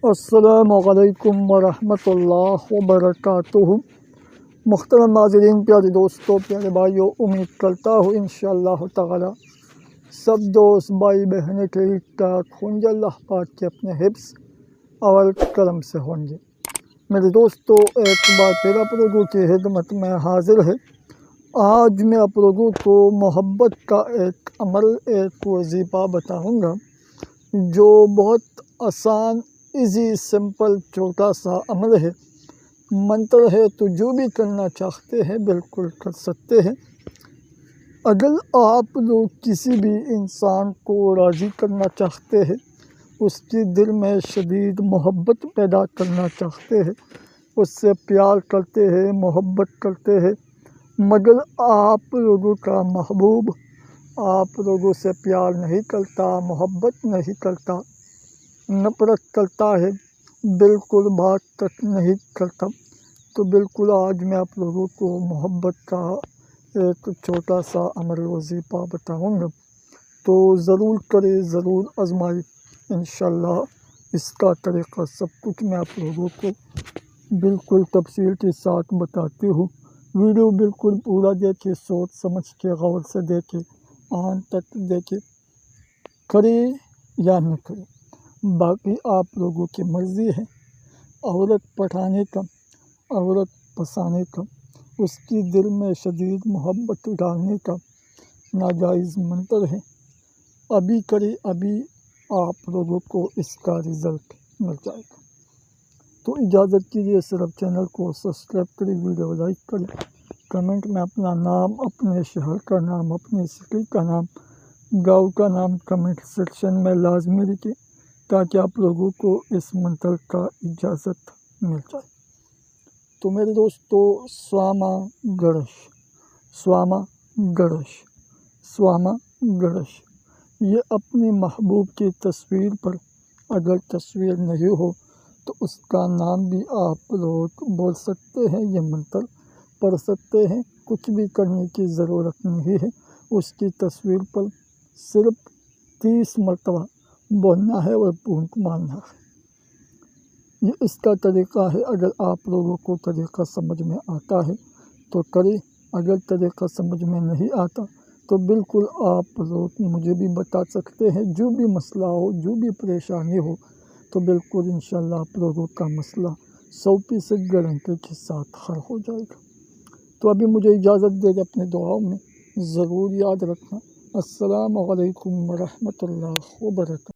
السلام علیکم ورحمۃ اللہ وبرکاتہ۔ محترم ناظرین، پیارے دوستوں، پیارے بھائیوں، امید کرتا ہوں انشاءاللہ تعالی سب دوست بھائی بہنیں ٹھیک ٹھاک ہوں گے، اللہ پاک کے اپنے حفظ اور کرم سے ہوں گے۔ میرے دوستوں، ایک بار پھر آپ لوگوں کی خدمت میں حاضر ہے۔ آج میں آپ لوگوں کو محبت کا ایک عمل، ایک وظیفہ بتاؤں گا جو بہت آسان، ایزی، سمپل، چھوٹا سا عمل ہے، منتر ہے، تو جو بھی کرنا چاہتے ہیں بالکل کر سکتے ہیں۔ اگر آپ لوگ کسی بھی انسان کو راضی کرنا چاہتے ہیں، اس کی دل میں شدید محبت پیدا کرنا چاہتے ہیں، اس سے پیار کرتے ہیں، محبت کرتے ہیں، مگر آپ لوگوں کا محبوب آپ لوگوں سے پیار نہیں کرتا، محبت نہیں کرتا، نفرت کرتا ہے، بالکل بات تک نہیں کرتا، تو بالکل آج میں آپ لوگوں کو محبت کا ایک چھوٹا سا عمل، وظیفہ بتاؤں گا، تو ضرور کرے، ضرور آزمائے۔ انشاءاللہ اس کا طریقہ سب کچھ میں آپ لوگوں کو بالکل تفصیل کے ساتھ بتاتی ہوں۔ ویڈیو بالکل پورا دیکھے، سوچ سمجھ کے غور سے دیکھے، آن تک دیکھے، کرے یا نہ کرے، باقی آپ لوگوں کی مرضی ہے۔ عورت پٹھانے کا، عورت پسانے کا، اس کی دل میں شدید محبت ڈالنے کا ناجائز منتر ہے۔ ابھی کرے، ابھی آپ لوگوں کو اس کا رزلٹ مل جائے گا۔ تو اجازت کیجیے، صرف چینل کو سبسکرائب کریں، ویڈیو لائک کریں، کمنٹ میں اپنا نام، اپنے شہر کا نام، اپنے سٹی کا نام، گاؤں کا نام کمنٹ سیکشن میں لازمی لکھیں، تاکہ آپ لوگوں کو اس منتر کا اجازت مل جائے۔ تو میرے دوستو، سواما گڑش، سواما گڑش، سواما گڑش، یہ اپنی محبوب کی تصویر پر، اگر تصویر نہیں ہو تو اس کا نام بھی آپ لوگ بول سکتے ہیں، یہ منتر پڑھ سکتے ہیں، کچھ بھی کرنے کی ضرورت نہیں ہے۔ اس کی تصویر پر صرف 30 مرتبہ بولنا ہے اور پونک مارنا ہے۔ یہ اس کا طریقہ ہے۔ اگر آپ لوگوں کو طریقہ سمجھ میں آتا ہے تو کریں، اگر طریقہ سمجھ میں نہیں آتا تو بالکل آپ لوگ مجھے بھی بتا سکتے ہیں۔ جو بھی مسئلہ ہو، جو بھی پریشانی ہو، تو بالکل انشاءاللہ آپ لوگوں کا مسئلہ 100% گارنٹی کے ساتھ حل ہو جائے گا۔ تو ابھی مجھے اجازت دے دیں، اپنے دعاؤں میں ضرور یاد رکھنا۔ السلام علیکم ورحمۃ اللہ وبرکاتہ۔